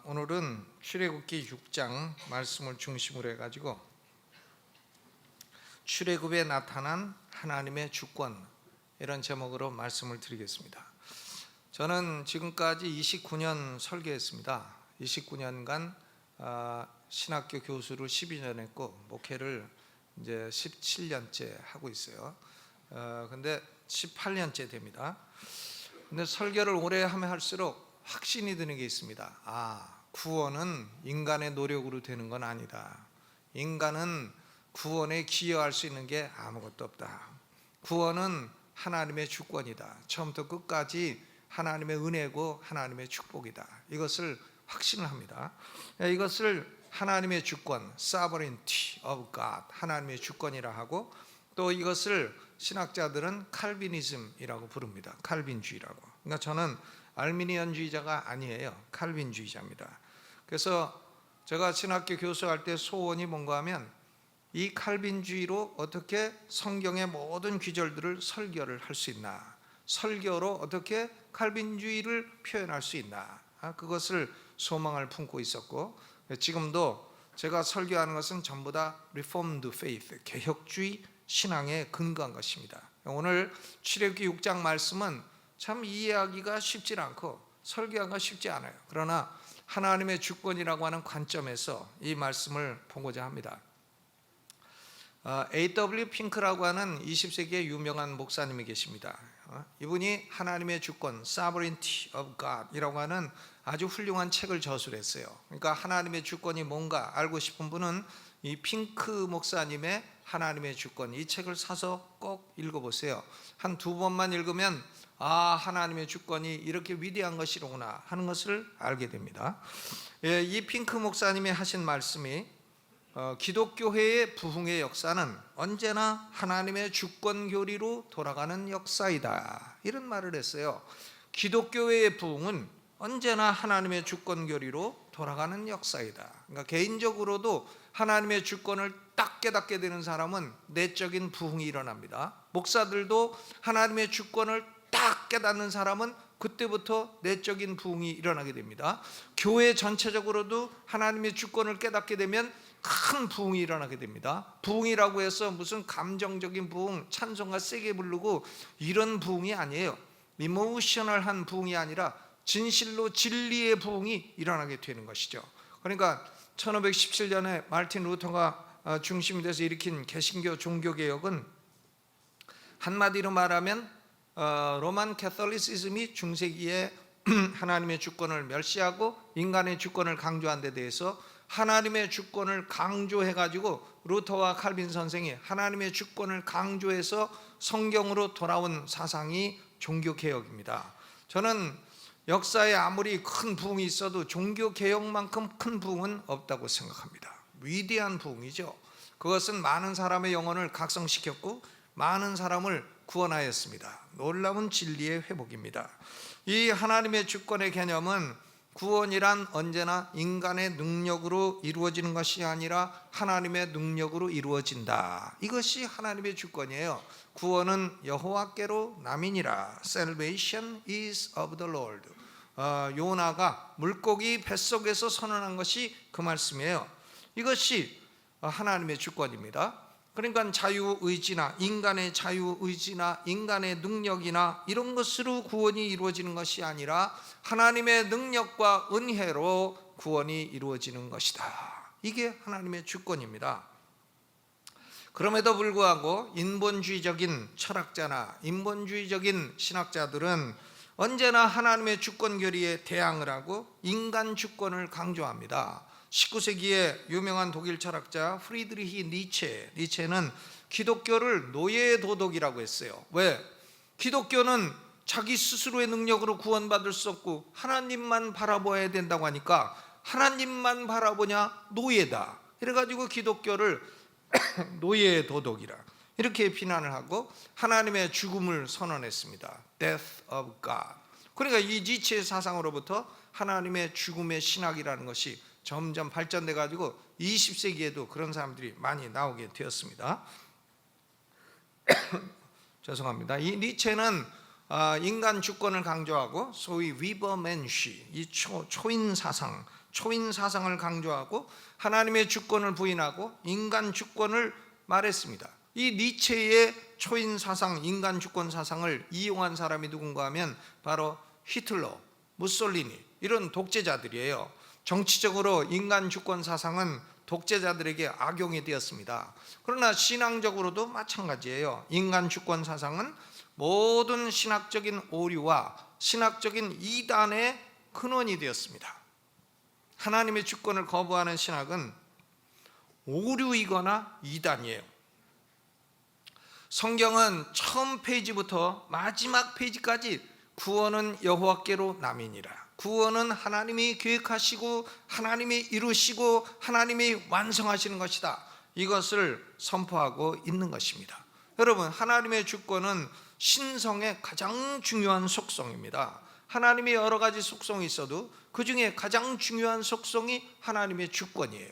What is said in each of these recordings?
오늘은 출애굽기 6장 말씀을 중심으로 해가지고 출애굽에 나타난 하나님의 주권, 이런 제목으로 말씀을 드리겠습니다. 저는 지금까지 29년 설교했습니다. 29년간 신학교 교수를 12년 했고 목회를 이제 17년째 하고 있어요. 근데 18년째 됩니다. 근데 설교를 오래 하면 할수록 확신이 드는 게 있습니다. 구원은 인간의 노력으로 되는 건 아니다. 인간은 구원에 기여할 수 있는 게 아무것도 없다. 구원은 하나님의 주권이다. 처음부터 끝까지 하나님의 은혜고 하나님의 축복이다. 이것을 확신을 합니다. 이것을 하나님의 주권, sovereignty of God, 하나님의 주권이라 하고, 또 이것을 신학자들은 칼비니즘이라고 부릅니다. 칼빈주의라고. 그러니까 저는 알미니언주의자가 아니에요. 칼빈주의자입니다. 그래서 제가 신학교 교수할 때 소원이 뭔가 하면 이 칼빈주의로 어떻게 성경의 모든 귀절들을 설교를 할 수 있나, 설교로 어떻게 칼빈주의를 표현할 수 있나, 그것을 소망을 품고 있었고, 지금도 제가 설교하는 것은 전부 다 Reformed Faith, 개혁주의 신앙에 근거한 것입니다. 오늘 출애굽기 6장 말씀은 참 이해하기가 쉽지 않고 설교하기가 쉽지 않아요. 그러나 하나님의 주권이라고 하는 관점에서 이 말씀을 보고자 합니다. A.W. 핑크라고 하는 20세기의 유명한 목사님이 계십니다. 이분이 하나님의 주권, Sovereignty of God 이라고 하는 아주 훌륭한 책을 저술했어요. 그러니까 하나님의 주권이 뭔가 알고 싶은 분은 이 핑크 목사님의 하나님의 주권, 이 책을 사서 꼭 읽어보세요. 한 두 번만 읽으면 하나님의 주권이 이렇게 위대한 것이로구나 하는 것을 알게 됩니다. 이 핑크 목사님이 하신 말씀이 기독교회의 부흥의 역사는 언제나 하나님의 주권 교리로 돌아가는 역사이다, 이런 말을 했어요. 기독교회의 부흥은 언제나 하나님의 주권 교리로 돌아가는 역사이다. 그러니까 개인적으로도 하나님의 주권을 딱 깨닫게 되는 사람은 내적인 부흥이 일어납니다. 목사들도 하나님의 주권을 딱 깨닫는 사람은 그때부터 내적인 부흥이 일어나게 됩니다. 교회 전체적으로도 하나님의 주권을 깨닫게 되면 큰 부흥이 일어나게 됩니다. 부흥이라고 해서 무슨 감정적인 부흥, 찬송가 세게 부르고 이런 부흥이 아니에요. 이모셔널한 부흥이 아니라 진실로 진리의 부흥이 일어나게 되는 것이죠. 그러니까 1517년에 마르틴 루터가 중심이 돼서 일으킨 개신교 종교개혁은 한마디로 말하면 로만 캐톨리시즘이 중세기에 하나님의 주권을 멸시하고 인간의 주권을 강조한 데 대해서 하나님의 주권을 강조해가지고 루터와 칼빈 선생이 하나님의 주권을 강조해서 성경으로 돌아온 사상이 종교개혁입니다. 저는 역사에 아무리 큰 부흥이 있어도 종교개혁만큼 큰 부흥은 없다고 생각합니다. 위대한 부흥이죠. 그것은 많은 사람의 영혼을 각성시켰고 많은 사람을 구원하였습니다. 놀라운 진리의 회복입니다. 이 하나님의 주권의 개념은 구원이란 언제나 인간의 능력으로 이루어지는 것이 아니라 하나님의 능력으로 이루어진다. 이것이 하나님의 주권이에요. 구원은 여호와께로 남이니라. Salvation is of the Lord. 요나가 물고기 뱃속에서 선언한 것이 그 말씀이에요. 이것이 하나님의 주권입니다. 그러니까 자유의지나 인간의 자유의지나 인간의 능력이나 이런 것으로 구원이 이루어지는 것이 아니라 하나님의 능력과 은혜로 구원이 이루어지는 것이다. 이게 하나님의 주권입니다. 그럼에도 불구하고 인본주의적인 철학자나 인본주의적인 신학자들은 언제나 하나님의 주권 교리에 대항을 하고 인간 주권을 강조합니다. 19세기의 유명한 독일 철학자 프리드리히 니체는 기독교를 노예의 도덕이라고 했어요. 왜? 기독교는 자기 스스로의 능력으로 구원받을 수 없고 하나님만 바라봐야 된다고 하니까 하나님만 바라보냐 노예다. 이래가지고 기독교를 노예의 도덕이라 이렇게 비난을 하고 하나님의 죽음을 선언했습니다. Death of God. 그러니까 이 니체의 사상으로부터 하나님의 죽음의 신학이라는 것이 점점 발전돼 가지고 20세기에도 그런 사람들이 많이 나오게 되었습니다. 죄송합니다. 이 니체는 인간 주권을 강조하고 소위 위버맨시, 이 초인 사상을 강조하고 하나님의 주권을 부인하고 인간 주권을 말했습니다. 이 니체의 초인 사상, 인간 주권 사상을 이용한 사람이 누군가 하면 바로 히틀러, 무솔리니 이런 독재자들이에요. 정치적으로 인간 주권 사상은 독재자들에게 악용이 되었습니다. 그러나 신앙적으로도 마찬가지예요. 인간 주권 사상은 모든 신학적인 오류와 신학적인 이단의 근원이 되었습니다. 하나님의 주권을 거부하는 신학은 오류이거나 이단이에요. 성경은 처음 페이지부터 마지막 페이지까지 구원은 여호와께로 남이니라, 구원은 하나님이 계획하시고 하나님이 이루시고 하나님이 완성하시는 것이다, 이것을 선포하고 있는 것입니다. 여러분, 하나님의 주권은 신성의 가장 중요한 속성입니다. 하나님의 여러 가지 속성이 있어도 그 중에 가장 중요한 속성이 하나님의 주권이에요.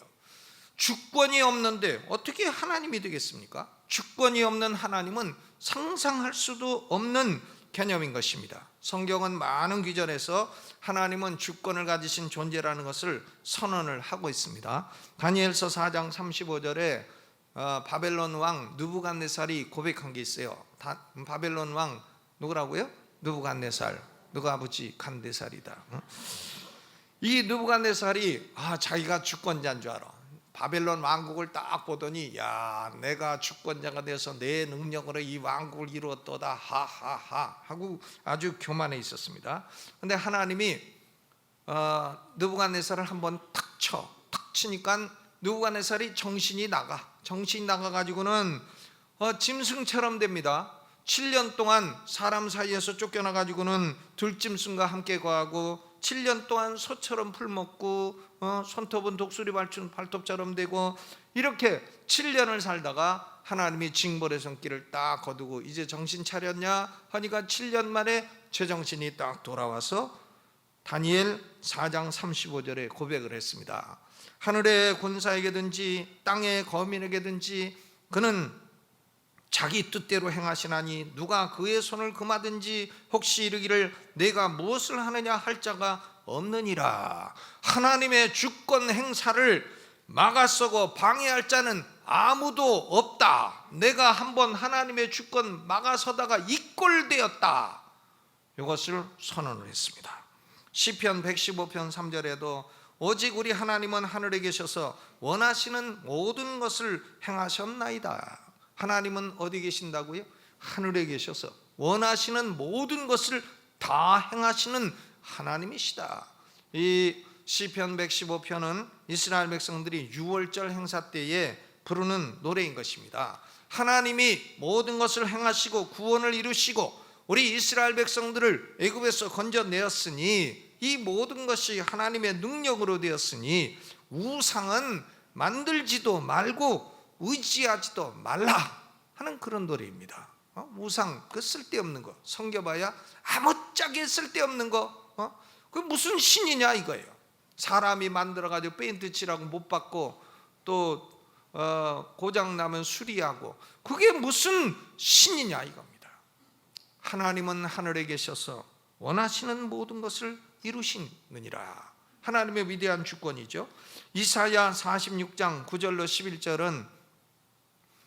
주권이 없는데 어떻게 하나님이 되겠습니까? 주권이 없는 하나님은 상상할 수도 없는 개념인 것입니다. 성경은 많은 귀절에서 하나님은 주권을 가지신 존재라는 것을 선언을 하고 있습니다. 다니엘서 4장 35절에 바벨론 왕 느부갓네살이 고백한 게 있어요. 바벨론 왕 누구라고요? 느부갓네살. 누구 아버지? 간데살이다. 이 느부갓네살이 자기가 주권자인 줄 알아. 바벨론 왕국을 딱 보더니, 야, 내가 주권자가 되어서 내 능력으로 이 왕국을 이루었도다, 하하하 하고 아주 교만해 있었습니다. 근데 하나님이 느부갓네살을 한번 탁 치니까 느부갓네살이 정신이 나가가지고는 짐승처럼 됩니다. 7년 동안 사람 사이에서 쫓겨나가지고는 들짐승과 함께 거하고 7년 동안 소처럼 풀먹고 손톱은 독수리 발톱처럼 되고 이렇게 7년을 살다가 하나님이 징벌의 손길을 딱 거두고 이제 정신 차렸냐 하니까 7년 만에 제정신이 딱 돌아와서 다니엘 4장 35절에 고백을 했습니다. 하늘의 군사에게든지 땅의 거민에게든지 그는 자기 뜻대로 행하시나니 누가 그의 손을 금하든지 혹시 이르기를 내가 무엇을 하느냐 할 자가 없느니라. 하나님의 주권 행사를 막아서고 방해할 자는 아무도 없다. 내가 한번 하나님의 주권 막아서다가 이꼴되었다. 이것을 선언을 했습니다. 시편 115편 3절에도 오직 우리 하나님은 하늘에 계셔서 원하시는 모든 것을 행하셨나이다. 하나님은 어디 계신다고요? 하늘에 계셔서 원하시는 모든 것을 다 행하시는 하나님이시다. 이 시편 115편은 이스라엘 백성들이 유월절 행사 때에 부르는 노래인 것입니다. 하나님이 모든 것을 행하시고 구원을 이루시고 우리 이스라엘 백성들을 애굽에서 건져내었으니 이 모든 것이 하나님의 능력으로 되었으니 우상은 만들지도 말고 의지하지도 말라 하는 그런 노래입니다. 우상, 그 쓸데없는 거, 섬겨봐야 아무짝에 쓸데없는 거, 그 무슨 신이냐 이거예요. 사람이 만들어가지고 페인트 칠하고 못 받고 또 고장나면 수리하고 그게 무슨 신이냐 이겁니다. 하나님은 하늘에 계셔서 원하시는 모든 것을 이루시느니라. 하나님의 위대한 주권이죠. 이사야 46장 9절로 11절은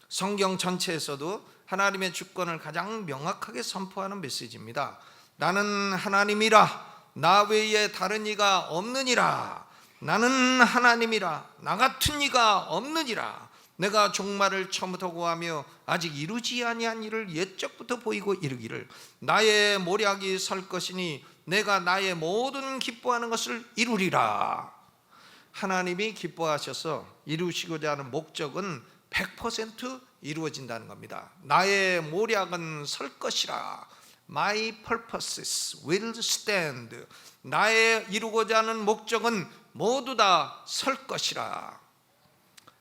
성경 전체에서도 하나님의 주권을 가장 명확하게 선포하는 메시지입니다. 나는 하나님이라 나 외에 다른 이가 없느니라. 나는 하나님이라 나 같은 이가 없느니라. 내가 종말을 처음부터 구하며 아직 이루지 아니한 일을 옛적부터 보이고 이르기를 나의 모략이 설 것이니 내가 나의 모든 기뻐하는 것을 이루리라. 하나님이 기뻐하셔서 이루시고자 하는 목적은 100% 이루어진다는 겁니다. 나의 모략은 설 것이라. My purposes will stand. 나의 이루고자 하는 목적은 모두 다 설 것이라.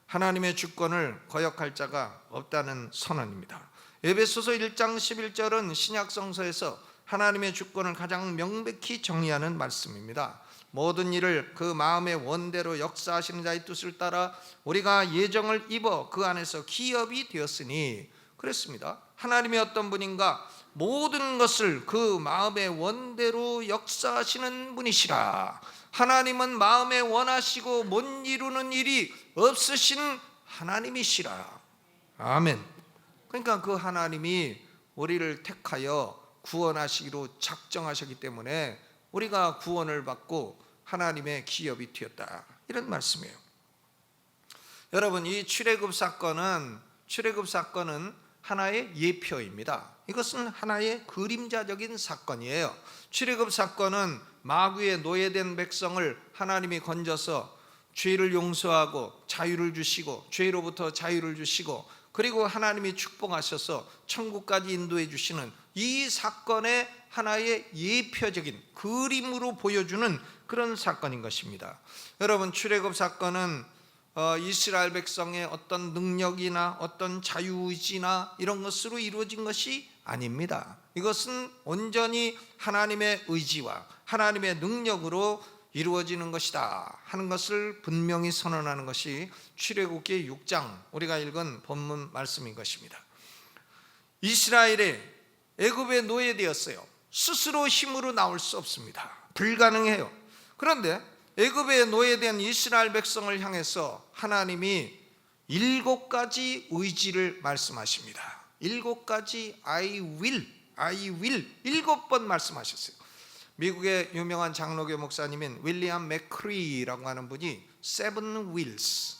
하나님의 주권을 거역할 자가 없다는 선언입니다. 에베소서 1장 11절은 신약성서에서 하나님의 주권을 가장 명백히 정의하는 말씀입니다. 모든 일을 그 마음의 원대로 역사하시는 자의 뜻을 따라 우리가 예정을 입어 그 안에서 기업이 되었으니 그랬습니다. 하나님이 어떤 분인가? 모든 것을 그 마음의 원대로 역사하시는 분이시라. 하나님은 마음에 원하시고 못 이루는 일이 없으신 하나님이시라. 아멘. 그러니까 그 하나님이 우리를 택하여 구원하시기로 작정하셨기 때문에 우리가 구원을 받고 하나님의 기업이 되었다, 이런 말씀이에요. 여러분, 이 출애굽 사건은 하나의 예표입니다. 이것은 하나의 그림자적인 사건이에요. 출애굽 사건은 마귀에 노예된 백성을 하나님이 건져서 죄를 용서하고 자유를 주시고, 죄로부터 자유를 주시고, 그리고 하나님이 축복하셔서 천국까지 인도해 주시는 이 사건의 하나의 예표적인 그림으로 보여주는 그런 사건인 것입니다. 여러분, 출애굽 사건은 이스라엘 백성의 어떤 능력이나 어떤 자유의지나 이런 것으로 이루어진 것이 아닙니다. 이것은 온전히 하나님의 의지와 하나님의 능력으로 이루어지는 것이다 하는 것을 분명히 선언하는 것이 출애굽기 6장 우리가 읽은 본문 말씀인 것입니다. 이스라엘이 애굽에 노예되었어요. 스스로 힘으로 나올 수 없습니다. 불가능해요. 그런데 애굽에 노예된 이스라엘 백성을 향해서 하나님이 7가지 의지를 말씀하십니다. 7가지 I will 7번 말씀하셨어요. 미국의 유명한 장로교 목사님인 윌리엄 맥크리라고 하는 분이 Seven Wheels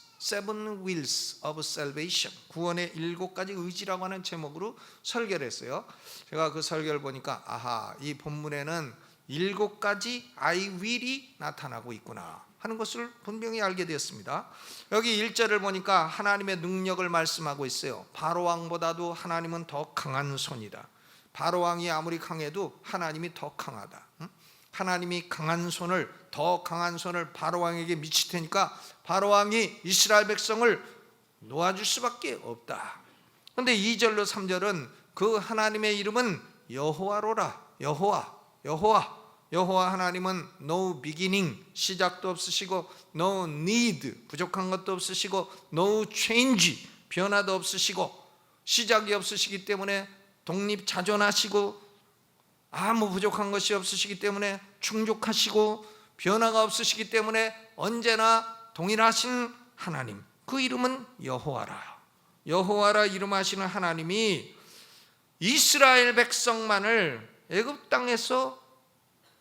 of Salvation, 구원의 7가지 의지라고 하는 제목으로 설교를 했어요. 제가 그 설교를 보니까 이 본문에는 7가지 I will이 나타나고 있구나 하는 것을 분명히 알게 되었습니다. 여기 1절을 보니까 하나님의 능력을 말씀하고 있어요. 바로왕보다도 하나님은 더 강한 손이다. 바로왕이 아무리 강해도 하나님이 더 강하다. 하나님이 더 강한 손을 바로왕에게 미칠 테니까 바로왕이 이스라엘 백성을 놓아줄 수밖에 없다. 그런데 2절로 3절은 그 하나님의 이름은 여호와로라. 여호와 하나님은 no beginning, 시작도 없으시고 no need, 부족한 것도 없으시고 no change, 변화도 없으시고 시작이 없으시기 때문에 독립자존하시고 아무 부족한 것이 없으시기 때문에 충족하시고 변화가 없으시기 때문에 언제나 동일하신 하나님, 그 이름은 여호와라 이름하시는 하나님이 이스라엘 백성만을 애굽 땅에서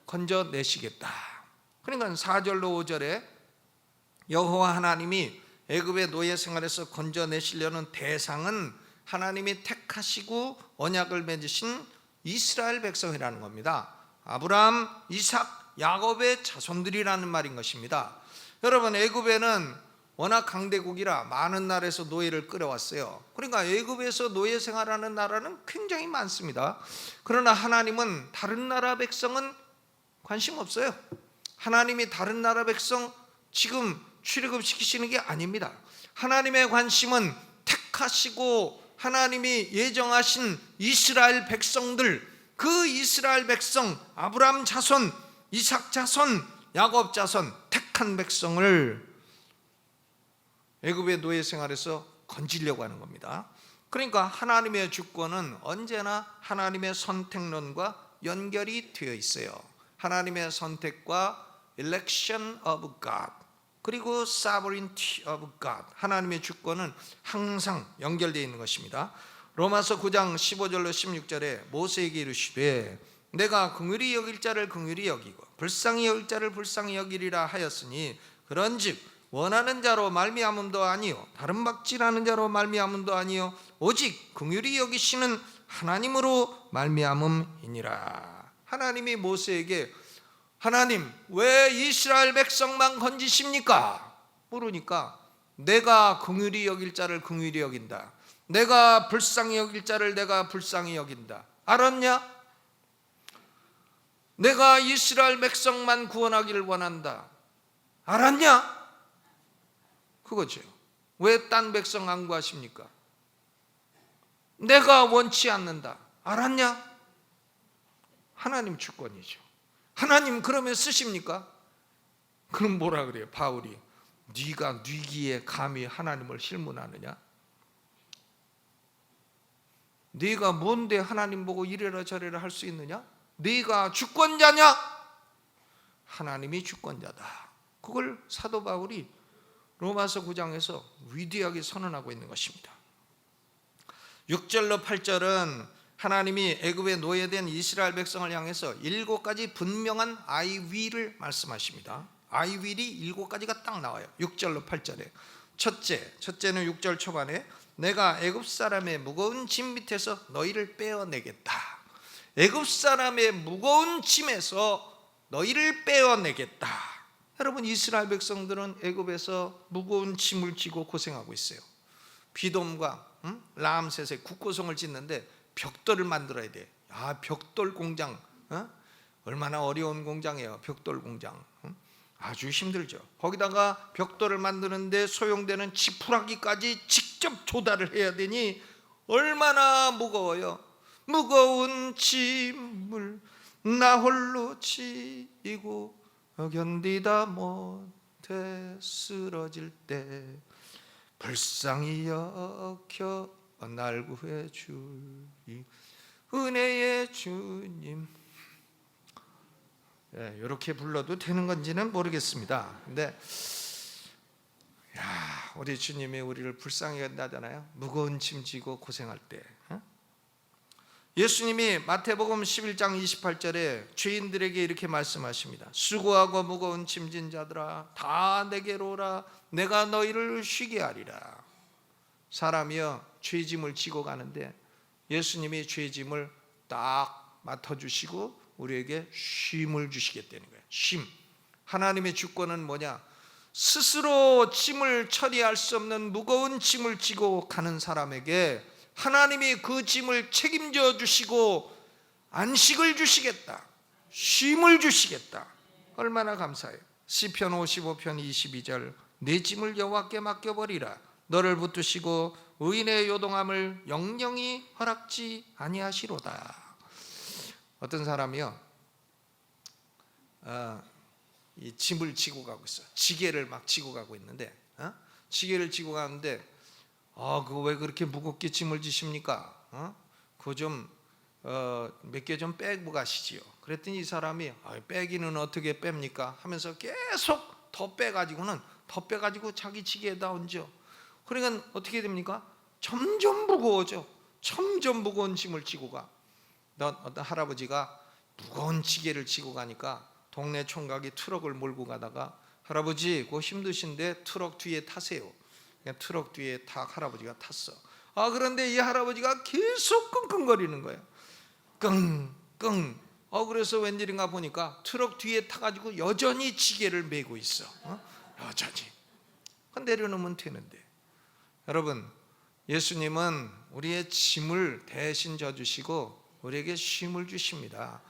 건져내시겠다. 그러니까 4절로 5절에 여호와 하나님이 애굽의 노예 생활에서 건져내시려는 대상은 하나님이 택하시고 언약을 맺으신 이스라엘 백성이라는 겁니다. 아브라함, 이삭, 야곱의 자손들이라는 말인 것입니다. 여러분, 애굽에는 워낙 강대국이라 많은 나라에서 노예를 끌어왔어요. 그러니까 애굽에서 노예 생활하는 나라는 굉장히 많습니다. 그러나 하나님은 다른 나라 백성은 관심 없어요. 하나님이 다른 나라 백성 지금 출애굽시키시는 게 아닙니다. 하나님의 관심은 택하시고 하나님이 예정하신 이스라엘 백성들, 그 이스라엘 백성, 아브라함 자손, 이삭 자손, 야곱 자손, 택한 백성을 애굽의 노예 생활에서 건지려고 하는 겁니다. 그러니까 하나님의 주권은 언제나 하나님의 선택론과 연결이 되어 있어요. 하나님의 선택과 election of God, 그리고 sovereignty of God, 하나님의 주권은 항상 연결되어 있는 것입니다. 로마서 9장 15절로 16절에 모세에게 이르시되 내가 긍휼히 여길 자를 긍휼히 여기고 불쌍히 여길 자를 불쌍히 여기리라 하였으니 그런즉 원하는 자로 말미암음도 아니요 다른 박질하는 자로 말미암음도 아니요 오직 긍휼히 여기시는 하나님으로 말미암음이니라. 하나님이 모세에게 하나님 왜 이스라엘 백성만 건지십니까? 물으니까 내가 긍휼히 여길 자를 긍휼히 여긴다. 내가 불쌍히 여길 자를 내가 불쌍히 여긴다. 알았냐? 내가 이스라엘 백성만 구원하기를 원한다. 알았냐? 그거죠. 왜 딴 백성 안 구하십니까? 내가 원치 않는다. 알았냐? 하나님 주권이죠. 하나님 그러면 쓰십니까? 그럼 뭐라 그래요? 바울이 네가 뉘기에 감히 하나님을 실문하느냐? 네가 뭔데 하나님 보고 이래라 저래라 할 수 있느냐? 네가 주권자냐? 하나님이 주권자다. 그걸 사도 바울이 로마서 9장에서 위대하게 선언하고 있는 것입니다. 6절로 8절은 하나님이 애굽에 노예된 이스라엘 백성을 향해서 7가지 분명한 I will을 말씀하십니다. I will이 7가지가 딱 나와요. 6절로 8절에 첫째는 6절 초반에 내가 애굽 사람의 무거운 짐 밑에서 너희를 빼어내겠다. 애굽 사람의 무거운 짐에서 너희를 빼어내겠다. 여러분, 이스라엘 백성들은 애굽에서 무거운 짐을 지고 고생하고 있어요. 비돔과 라암셋의 국고성을 짓는데 벽돌을 만들어야 돼. 벽돌 공장, 얼마나 어려운 공장이에요. 벽돌 공장. 아주 힘들죠. 거기다가 벽돌을 만드는데 소용되는 지푸라기까지 직접 조달을 해야 되니 얼마나 무거워요. 무거운 짐을 나 홀로 지고 견디다 못해 쓰러질 때 불쌍히 여겨 날 구해 주리 은혜의 주님. 이렇게 불러도 되는 건지는 모르겠습니다. 근데 우리 주님이 우리를 불쌍히 여긴다잖아요. 무거운 짐 지고 고생할 때. 예수님이 마태복음 11장 28절에 죄인들에게 이렇게 말씀하십니다. 수고하고 무거운 짐진 자들아 다 내게로 오라 내가 너희를 쉬게 하리라. 사람이요 죄짐을 지고 가는데 예수님이 죄짐을 딱 맡아주시고 우리에게 쉼을 주시겠다는 거예요. 쉼. 하나님의 주권은 뭐냐? 스스로 짐을 처리할 수 없는 무거운 짐을 지고 가는 사람에게 하나님이 그 짐을 책임져 주시고 안식을 주시겠다, 쉼을 주시겠다. 얼마나 감사해요. 시편 55편 22절 내 짐을 여호와께 맡겨버리라. 너를 붙드시고 의인의 요동함을 영영히 허락지 아니하시로다. 어떤 사람이요 이 짐을 지고 가고 있어요. 지게를 막 지고 가고 있는데 지게를 지고 가는데 그거 왜 그렇게 무겁게 짐을 지십니까? 그거 좀 몇 개 좀 빼고 가시지요. 그랬더니 이 사람이 빼기는 어떻게 뺍니까? 하면서 계속 더 빼가지고 자기 지게에다 얹어. 그러니까 어떻게 됩니까? 점점 무거워져. 점점 무거운 짐을 지고 가. 어떤 할아버지가 무거운 지게를 지고 가니까 동네 총각이 트럭을 몰고 가다가 할아버지 그거 힘드신데 트럭 뒤에 타세요. 그냥 트럭 뒤에 할아버지가 탔어. 그런데 이 할아버지가 계속 끙끙거리는 거예요. 끙끙. 그래서 웬일인가 보니까 트럭 뒤에 타가지고 여전히 지게를 메고 있어. 여전히. 내려놓으면 되는데. 여러분, 예수님은 우리의 짐을 대신 져주시고 우리에게 쉼을 주십니다.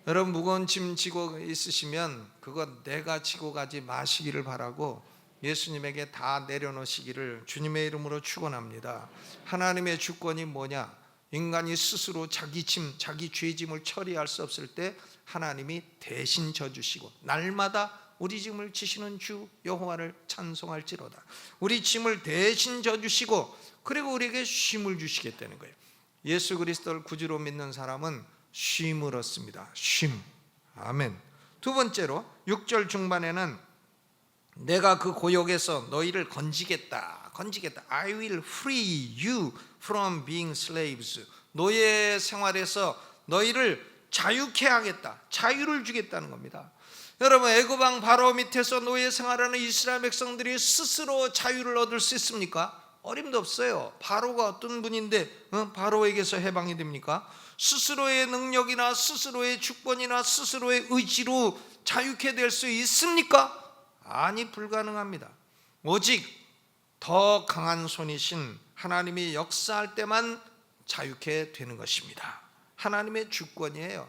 여러분, 무거운 짐 지고 있으시면 그거 내가 지고 가지 마시기를 바라고 예수님에게 다 내려놓으시기를 주님의 이름으로 축원합니다. 하나님의 주권이 뭐냐? 인간이 스스로 자기 짐, 자기 죄짐을 처리할 수 없을 때 하나님이 대신 져주시고 날마다 우리 짐을 지시는 주 여호와를 찬송할지로다. 우리 짐을 대신 져주시고 그리고 우리에게 쉼을 주시겠다는 거예요. 예수 그리스도를 구주로 믿는 사람은 쉼을 얻습니다. 쉼. 아멘. 두 번째로 6절 중반에는 내가 그 고역에서 너희를 건지겠다. I will free you from being slaves. 노예 생활에서 너희를 자유케 하겠다. 자유를 주겠다는 겁니다. 여러분, 애굽 왕 바로 밑에서 노예 생활하는 이스라엘 백성들이 스스로 자유를 얻을 수 있습니까? 어림도 없어요. 바로가 어떤 분인데 바로에게서 해방이 됩니까? 스스로의 능력이나 스스로의 주권이나 스스로의 의지로 자유케 될 수 있습니까? 아니, 불가능합니다. 오직 더 강한 손이신 하나님이 역사할 때만 자유케 되는 것입니다. 하나님의 주권이에요.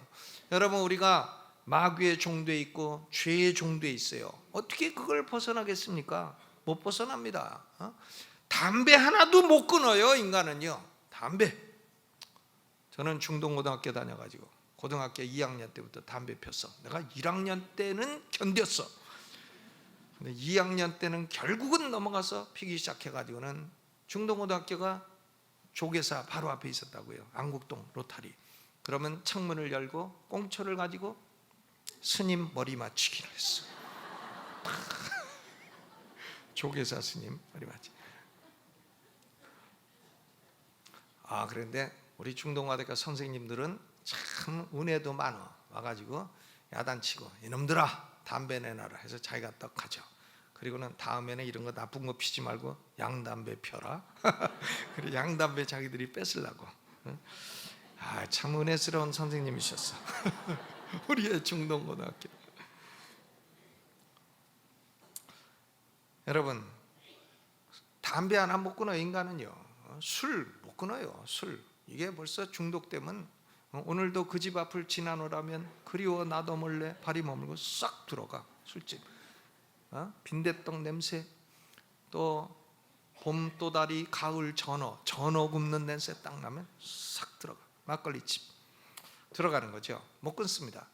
여러분, 우리가 마귀의 종되어 있고 죄의 종되어 있어요. 어떻게 그걸 벗어나겠습니까? 못 벗어납니다. 담배 하나도 못 끊어요. 인간은요. 담배. 저는 중동고등학교 다녀가지고 고등학교 2학년 때부터 담배 폈어. 내가 1학년 때는 견뎠어. 근데 2학년 때는 결국은 넘어가서 피기 시작해가지고는 중동고등학교가 조계사 바로 앞에 있었다고요. 안국동 로타리. 그러면 창문을 열고 꽁초를 가지고 스님 머리 맞추기를 했어. 조계사 스님 머리 맞추기. 그런데 우리 중동화대과 선생님들은 참 은혜도 많아. 와가지고 야단치고 이놈들아 담배 내놔라 해서 자기가 딱 가져. 그리고는 다음에는 이런 거 나쁜 거 피지 말고 양담배 펴라. 그리고 양담배 자기들이 뺏으려고. 참 은혜스러운 선생님이셨어. 우리의 중동고등학교. 여러분, 담배 하나 못 끊어요. 인간은요. 술 못 끊어요. 술. 이게 벌써 중독되면 오늘도 그 집 앞을 지나노라면 그리워 나도 몰래 발이 머물고 싹 들어가. 술집. 빈대떡 냄새, 또 봄 또다리, 가을 전어 굽는 냄새 딱 나면 싹 들어가. 막걸리집 들어가는 거죠. 못 끊습니다.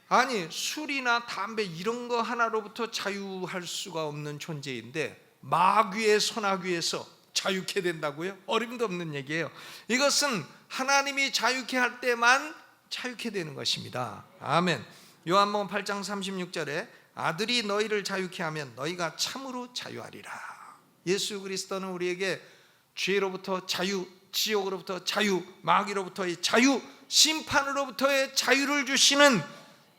아니, 술이나 담배 이런 거 하나로부터 자유할 수가 없는 존재인데 마귀의 손아귀에서 자유케 된다고요? 어림도 없는 얘기예요. 이것은 하나님이 자유케 할 때만 자유케 되는 것입니다. 아멘. 요한복음 8장 36절에 아들이 너희를 자유케 하면 너희가 참으로 자유하리라. 예수 그리스도는 우리에게 죄로부터 자유, 지옥으로부터 자유, 마귀로부터의 자유, 심판으로부터의 자유를 주시는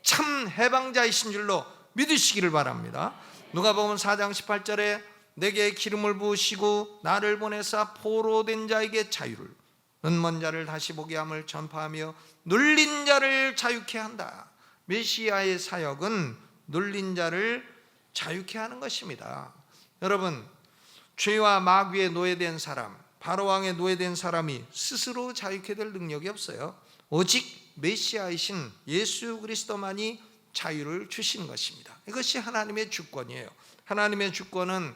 참 해방자이신 줄로 믿으시기를 바랍니다. 누가복음 4장 18절에 내게 기름을 부으시고 나를 보내사 포로된 자에게 자유를, 눈먼 자를 다시 보게 함을 전파하며 눌린 자를 자유케 한다. 메시아의 사역은 눌린 자를 자유케 하는 것입니다. 여러분, 죄와 마귀에 노예된 사람, 바로왕에 노예된 사람이 스스로 자유케 될 능력이 없어요. 오직 메시아이신 예수 그리스도만이 자유를 주시는 것입니다. 이것이 하나님의 주권이에요. 하나님의 주권은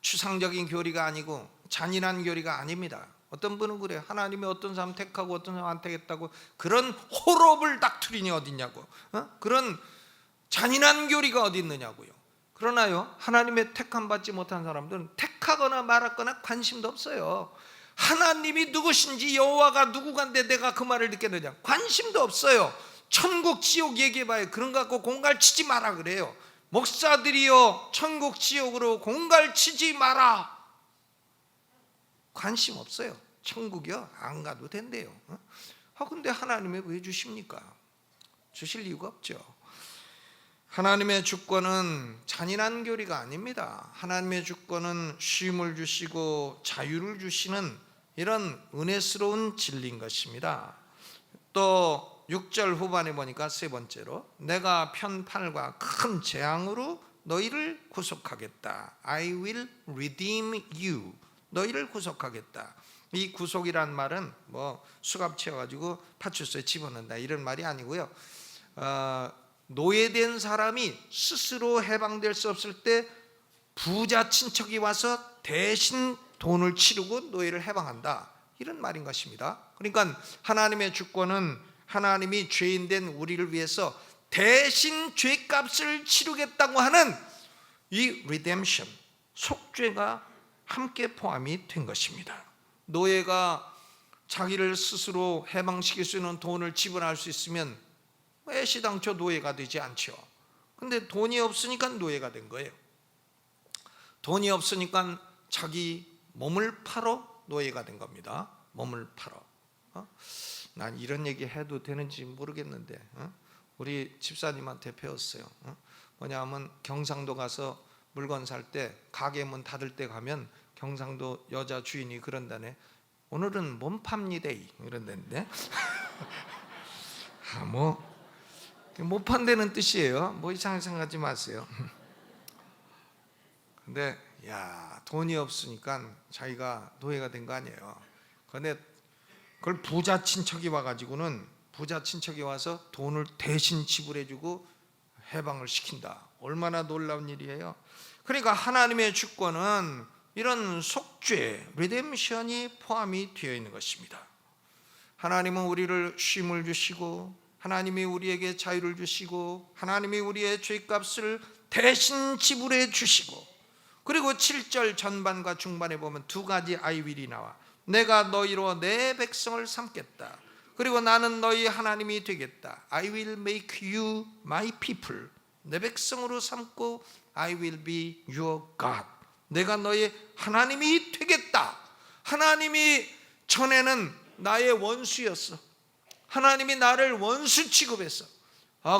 추상적인 교리가 아니고 잔인한 교리가 아닙니다. 어떤 분은 그래요. 하나님이 어떤 사람 택하고 어떤 사람 안 택했다고. 그런 호러블 닥트린이 어디 있냐고. 그런 잔인한 교리가 어디 있느냐고요. 그러나요, 하나님의 택함 받지 못한 사람들은 택하거나 말았거나 관심도 없어요. 하나님이 누구신지, 여호와가 누구간데 내가 그 말을 듣겠느냐, 관심도 없어요. 천국 지옥 얘기해봐요. 그런 거 갖고 공갈치지 마라 그래요. 목사들이요, 천국 지옥으로 공갈치지 마라. 관심 없어요. 천국이요, 안 가도 된대요. 근데 하나님이 왜 주십니까? 주실 이유가 없죠. 하나님의 주권은 잔인한 교리가 아닙니다. 하나님의 주권은 쉼을 주시고 자유를 주시는 이런 은혜스러운 진리인 것입니다. 또 6절 후반에 보니까 세 번째로 내가 편팔과 큰 재앙으로 너희를 구속하겠다. I will redeem you. 너희를 구속하겠다. 이 구속이란 말은 뭐 수갑 채워가지고 파출소에 집어넣는다 이런 말이 아니고요. 노예된 사람이 스스로 해방될 수 없을 때 부자 친척이 와서 대신 돈을 치르고 노예를 해방한다, 이런 말인 것입니다. 그러니까 하나님의 주권은 하나님이 죄인된 우리를 위해서 대신 죄값을 치르겠다고 하는 이 redemption, 속죄가 함께 포함이 된 것입니다. 노예가 자기를 스스로 해방시킬 수 있는 돈을 지불할 수 있으면 애시당초 노예가 되지 않죠. 근데 돈이 없으니까 노예가 된 거예요. 돈이 없으니까 자기 몸을 팔어 노예가 된 겁니다. 몸을 팔어. 난 이런 얘기 해도 되는지 모르겠는데 우리 집사님한테 배웠어요. 뭐냐면 경상도 가서 물건 살 때 가게 문 닫을 때 가면 경상도 여자 주인이 그런다네. 오늘은 몸 팝니다 이런다는데 못 판다는 뜻이에요. 뭐 이상하게 생각하지 마세요. 근데 돈이 없으니까 자기가 노예가 된 거 아니에요. 근데 그걸 부자 친척이 와가지고는, 부자 친척이 와서 돈을 대신 지불해주고 해방을 시킨다. 얼마나 놀라운 일이에요. 그러니까 하나님의 주권은 이런 속죄, 리뎀션이 포함이 되어 있는 것입니다. 하나님은 우리를 쉼을 주시고, 하나님이 우리에게 자유를 주시고, 하나님이 우리의 죄값을 대신 지불해 주시고, 그리고 7절 전반과 중반에 보면 두 가지 I will이 나와. 내가 너희로 내 백성을 삼겠다. 그리고 나는 너희 하나님이 되겠다. I will make you my people. 내 백성으로 삼고 I will be your God. 내가 너희 하나님이 되겠다. 하나님이 전에는 나의 원수였어. 하나님이 나를 원수 취급했어.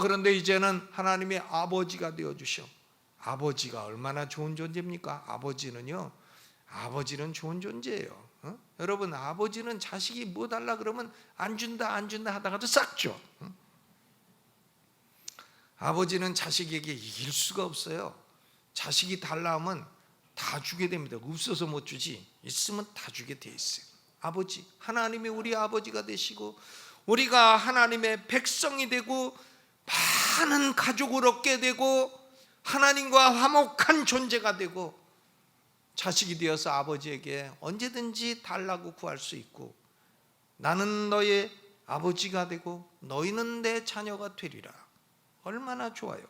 그런데 이제는 하나님의 아버지가 되어주셔. 아버지가 얼마나 좋은 존재입니까? 아버지는 좋은 존재예요. 여러분, 아버지는 자식이 뭐 달라 그러면 안 준다 하다가도 싹 줘. 아버지는 자식에게 이길 수가 없어요. 자식이 달라 하면 다 주게 됩니다. 없어서 못 주지, 있으면 다 주게 돼 있어요. 아버지, 하나님이 우리 아버지가 되시고 우리가 하나님의 백성이 되고 많은 가족을 얻게 되고 하나님과 화목한 존재가 되고 자식이 되어서 아버지에게 언제든지 달라고 구할 수 있고, 나는 너의 아버지가 되고 너희는 내 자녀가 되리라. 얼마나 좋아요.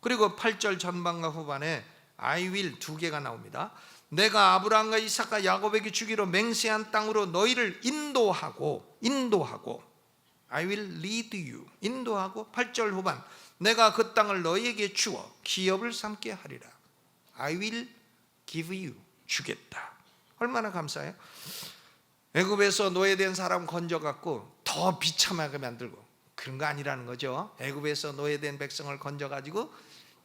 그리고 8절 전반과 후반에 I will 두 개가 나옵니다. 내가 아브라함과 이삭과 야곱에게 주기로 맹세한 땅으로 너희를 인도하고 I will lead you, 인도하고 8절 후반 내가 그 땅을 너희에게 주어 기업을 삼게 하리라. I will give you, 주겠다. 얼마나 감사해요. 애굽에서 노예된 사람 건져갖고 더 비참하게 만들고 그런 거 아니라는 거죠. 애굽에서 노예된 백성을 건져가지고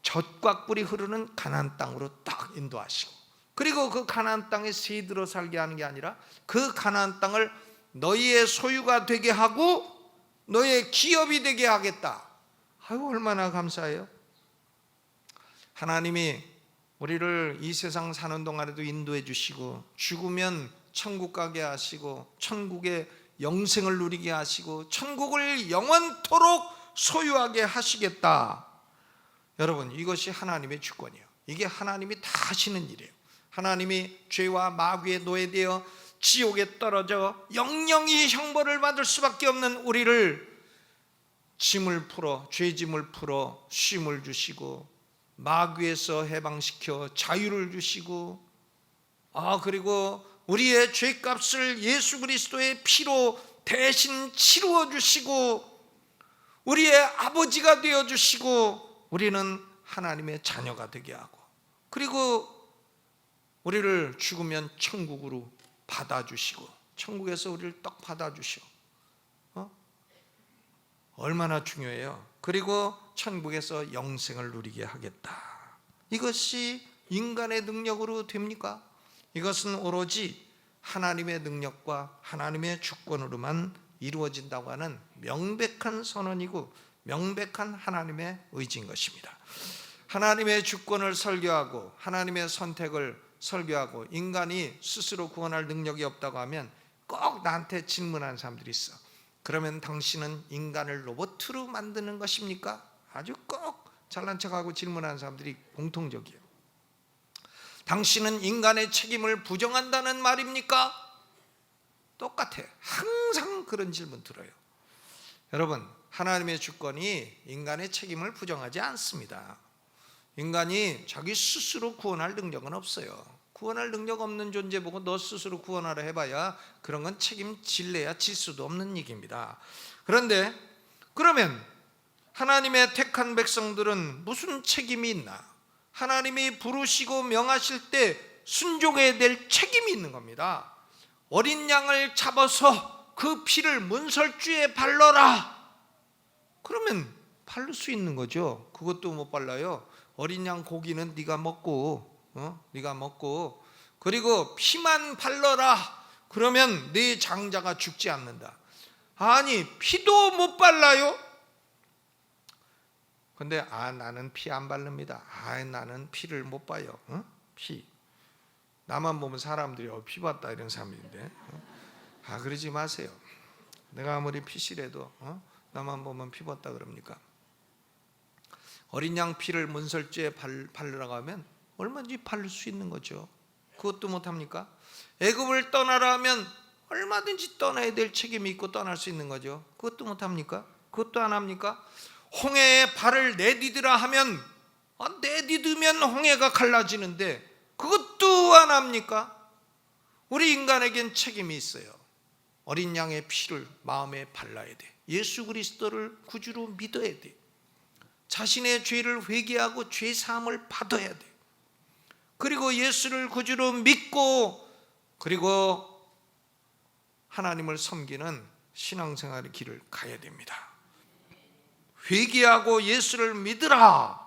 젖과 꿀이 흐르는 가나안 땅으로 딱 인도하시고, 그리고 그 가나안 땅에 새들어 살게 하는 게 아니라 그 가나안 땅을 너희의 소유가 되게 하고 너희의 기업이 되게 하겠다. 얼마나 감사해요. 하나님이 우리를 이 세상 사는 동안에도 인도해 주시고, 죽으면 천국 가게 하시고 천국의 영생을 누리게 하시고 천국을 영원토록 소유하게 하시겠다. 여러분, 이것이 하나님의 주권이에요. 이게 하나님이 다 하시는 일이에요. 하나님이 죄와 마귀에 노예되어 지옥에 떨어져 영영이 형벌을 받을 수밖에 없는 우리를 짐을 풀어, 죄짐을 풀어 쉼을 주시고 마귀에서 해방시켜 자유를 주시고, 그리고 우리의 죄값을 예수 그리스도의 피로 대신 치루어 주시고 우리의 아버지가 되어 주시고 우리는 하나님의 자녀가 되게 하고, 그리고 우리를 죽으면 천국으로 받아주시고 천국에서 우리를 떡 받아주셔. 얼마나 중요해요. 그리고 천국에서 영생을 누리게 하겠다. 이것이 인간의 능력으로 됩니까? 이것은 오로지 하나님의 능력과 하나님의 주권으로만 이루어진다고 하는 명백한 선언이고 명백한 하나님의 의지인 것입니다. 하나님의 주권을 설교하고 하나님의 선택을 설교하고 인간이 스스로 구원할 능력이 없다고 하면 꼭 나한테 질문하는 사람들이 있어. 그러면 당신은 인간을 로봇으로 만드는 것입니까? 아주 꼭 잘난 척하고 질문하는 사람들이 공통적이에요. 당신은 인간의 책임을 부정한다는 말입니까? 똑같아. 항상 그런 질문 들어요. 여러분, 하나님의 주권이 인간의 책임을 부정하지 않습니다. 인간이 자기 스스로 구원할 능력은 없어요. 구원할 능력 없는 존재 보고 너 스스로 구원하라 해봐야 그런 건 책임질래야 질 수도 없는 얘기입니다. 그런데 그러면 하나님의 택한 백성들은 무슨 책임이 있나? 하나님이 부르시고 명하실 때 순종해야 될 책임이 있는 겁니다. 어린 양을 잡아서 그 피를 문설주에 발라라. 그러면 바를 수 있는 거죠. 그것도 못 발라요. 어린 양 고기는 네가 먹고 그리고 피만 발라라. 그러면 네 장자가 죽지 않는다. 아니, 피도 못 발라요? 근데 나는 피 안 바릅니다. 나는 피를 못 봐요. 피. 나만 보면 사람들이 피 봤다 이런 사람인데 그러지 마세요. 내가 아무리 피시래도 나만 보면 피 봤다 그럽니까? 어린 양 피를 문설주에 바르라고 하면 얼마든지 바를 수 있는 거죠. 그것도 못합니까? 애굽을 떠나라 하면 얼마든지 떠나야 될 책임이 있고 떠날 수 있는 거죠. 그것도 못합니까? 그것도 안 합니까? 홍해에 발을 내디디라 하면 내디디면 홍해가 갈라지는데 그것도 안 합니까? 우리 인간에겐 책임이 있어요. 어린 양의 피를 마음에 발라야 돼. 예수 그리스도를 구주로 믿어야 돼. 자신의 죄를 회개하고 죄 사함을 받아야 돼. 그리고 예수를 구주로 믿고 그리고 하나님을 섬기는 신앙생활의 길을 가야 됩니다. 회개하고 예수를 믿으라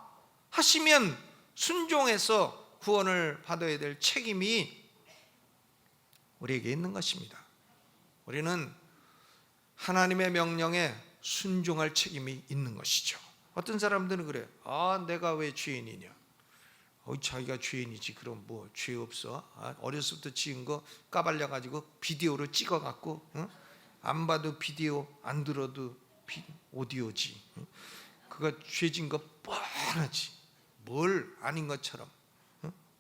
하시면 순종해서 구원을 받아야 될 책임이 우리에게 있는 것입니다. 우리는 하나님의 명령에 순종할 책임이 있는 것이죠. 어떤 사람들은 그래요. 내가 왜 죄인이냐? 자기가 죄인이지. 그럼 뭐 죄 없어? 어렸을 때 지은 거 까발려가지고 비디오로 찍어갖고 안 봐도 비디오, 안 들어도 오디오지. 그거 죄진 거 뻔하지. 뭘 아닌 것처럼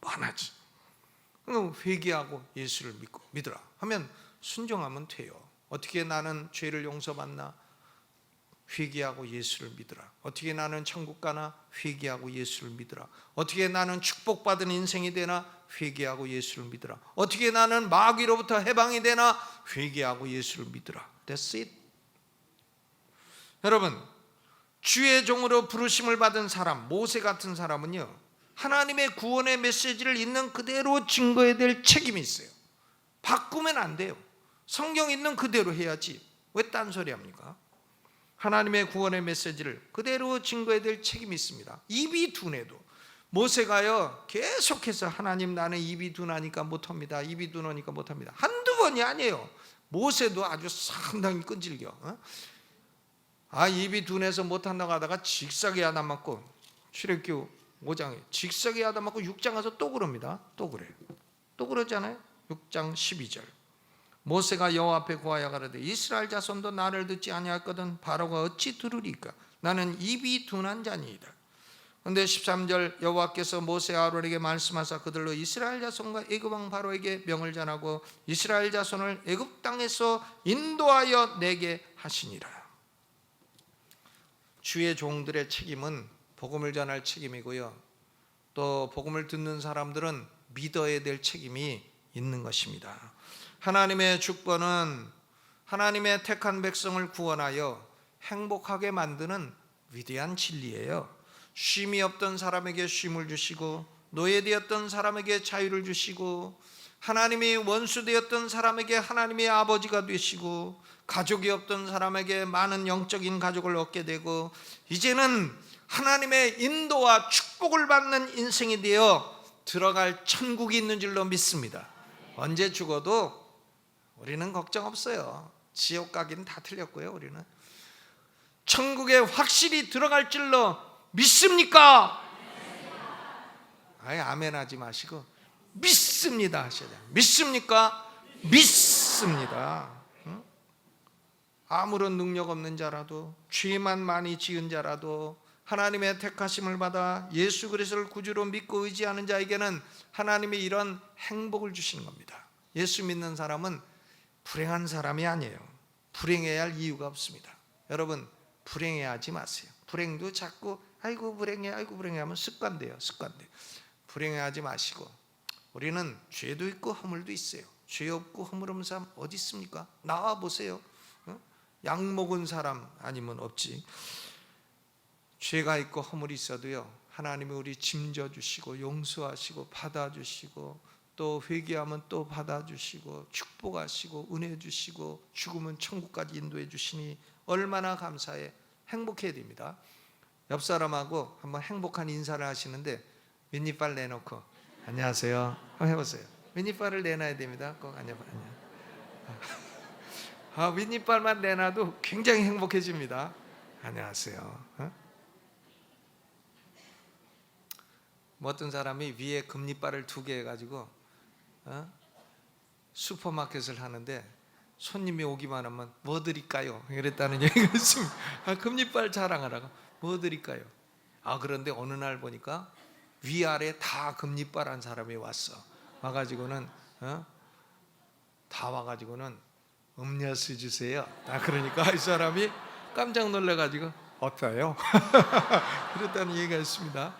뻔하지. 그럼 회개하고 예수를 믿으라 하면 순종하면 돼요. 어떻게 나는 죄를 용서받나? 회개하고 예수를 믿으라. 어떻게 나는 천국 가나? 회개하고 예수를 믿으라. 어떻게 나는 축복받은 인생이 되나? 회개하고 예수를 믿으라. 어떻게 나는 마귀로부터 해방이 되나? 회개하고 예수를 믿으라. That's it. 여러분, 주의 종으로 부르심을 받은 사람, 모세 같은 사람은요, 하나님의 구원의 메시지를 있는 그대로 증거해야 될 책임이 있어요. 바꾸면 안 돼요. 성경 있는 그대로 해야지. 왜 딴소리 합니까? 하나님의 구원의 메시지를 그대로 증거해야 될 책임이 있습니다. 입이 둔해도 모세가요 계속해서 하나님 나는 입이 둔하니까 못합니다. 입이 둔하니까 못합니다. 한두 번이 아니에요. 모세도 아주 상당히 끈질겨. 입이 둔해서 못한다고 하다가 직사기 하다 맞고 출애굽기 5장에 직사기 하다 맞고 6장 가서 또 그럽니다. 또 그래요. 또 그러잖아요. 6장 12절 모세가 여호와 앞에 고하여 가로되 이스라엘 자손도 나를 듣지 아니하거든 바로가 어찌 들으리까? 나는 입이 둔한 자니이다. 그런데 13절 여호와께서 모세와 아론에게 말씀하사 그들로 이스라엘 자손과 애굽 왕 바로에게 명을 전하고 이스라엘 자손을 애굽 땅에서 인도하여 내게 하시니라. 주의 종들의 책임은 복음을 전할 책임이고요, 또 복음을 듣는 사람들은 믿어야 될 책임이 있는 것입니다. 하나님의 주권은 하나님의 택한 백성을 구원하여 행복하게 만드는 위대한 진리예요. 쉼이 없던 사람에게 쉼을 주시고 노예되었던 사람에게 자유를 주시고 하나님이 원수되었던 사람에게 하나님의 아버지가 되시고 가족이 없던 사람에게 많은 영적인 가족을 얻게 되고 이제는 하나님의 인도와 축복을 받는 인생이 되어 들어갈 천국이 있는 줄로 믿습니다. 언제 죽어도 우리는 걱정 없어요. 지옥 가기는 다 틀렸고요. 우리는 천국에 확실히 들어갈 줄로 믿습니까? 아멘 하지 마시고 믿습니다 하셔야 돼요. 믿습니까? 믿습니다. 아무런 능력 없는 자라도 죄만 많이 지은 자라도 하나님의 택하심을 받아 예수 그리스도를 구주로 믿고 의지하는 자에게는 하나님이 이런 행복을 주시는 겁니다. 예수 믿는 사람은 불행한 사람이 아니에요. 불행해야 할 이유가 없습니다. 여러분, 불행해야 하지 마세요. 불행도 자꾸 아이고 불행해 하면 습관돼요. 불행해 하지 마시고, 우리는 죄도 있고 허물도 있어요. 죄 없고 허물 없는 사람 어디 있습니까? 나와 보세요. 약 먹은 사람 아니면 없지. 죄가 있고 허물이 있어도요, 하나님이 우리 짐져 주시고 용서하시고 받아주시고 또 회개하면 또 받아주시고 축복하시고 은혜 주시고 죽으면 천국까지 인도해 주시니 얼마나 감사해. 행복해야 됩니다. 옆 사람하고 한번 행복한 인사를 하시는데 윗니빨 내놓고 안녕하세요 한번 해보세요. 윗니빨을 내놔야 됩니다. 꼭 안녕. 윗니빨만 내놔도 굉장히 행복해집니다. 안녕하세요. 뭐 어떤 사람이 위에 금니빨을 2개 해가지고 슈퍼마켓을 하는데 손님이 오기만 하면 뭐 드릴까요? 이랬다는 얘기가 있습니다. 금니빨 자랑하라고 뭐 드릴까요? 그런데 어느 날 보니까 위아래 다 금니빨한 사람이 와가지고는 음료수 주세요. 그러니까 이 사람이 깜짝 놀라가지고 없어요. 그랬다는 얘기가 있습니다.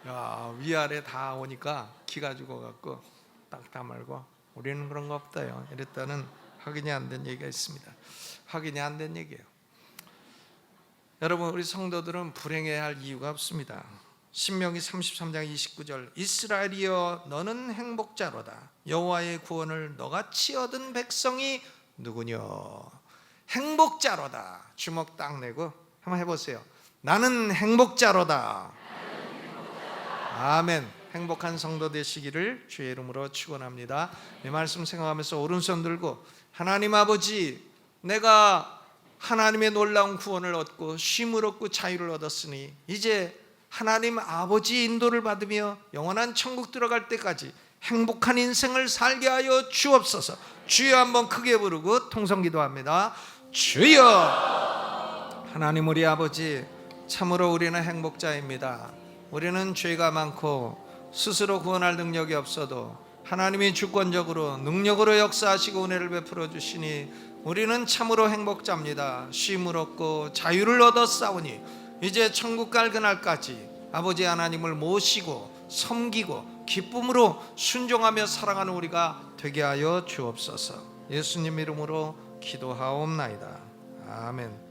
야, 위아래 다 오니까 기가 죽어갖고 딱 다말고 우리는 그런 거 없다요 이랬다는 확인이 안 된 얘기가 있습니다. 확인이 안 된 얘기예요. 여러분, 우리 성도들은 불행해야 할 이유가 없습니다. 신명기 33장 29절, 이스라엘이여 너는 행복자로다. 여호와의 구원을 너같이 얻은 백성이 누구뇨? 행복자로다. 주먹 딱 내고 한번 해보세요. 나는 행복자로다. 아멘. 행복한 성도 되시기를 주의 이름으로 축원합니다. 이 말씀 생각하면서 오른손 들고, 하나님 아버지, 내가 하나님의 놀라운 구원을 얻고 쉼을 얻고 자유를 얻었으니 이제 하나님 아버지 인도를 받으며 영원한 천국 들어갈 때까지 행복한 인생을 살게 하여 주옵소서. 주여 한번 크게 부르고 통성 기도합니다. 주여. 하나님 우리 아버지, 참으로 우리는 행복자입니다. 우리는 죄가 많고 스스로 구원할 능력이 없어도 하나님이 주권적으로 능력으로 역사하시고 은혜를 베풀어 주시니 우리는 참으로 행복자입니다. 쉼을 얻고 자유를 얻었사오니 이제 천국 갈 그날까지 아버지 하나님을 모시고 섬기고 기쁨으로 순종하며 살아가는 우리가 되게 하여 주옵소서. 예수님 이름으로 기도하옵나이다. 아멘.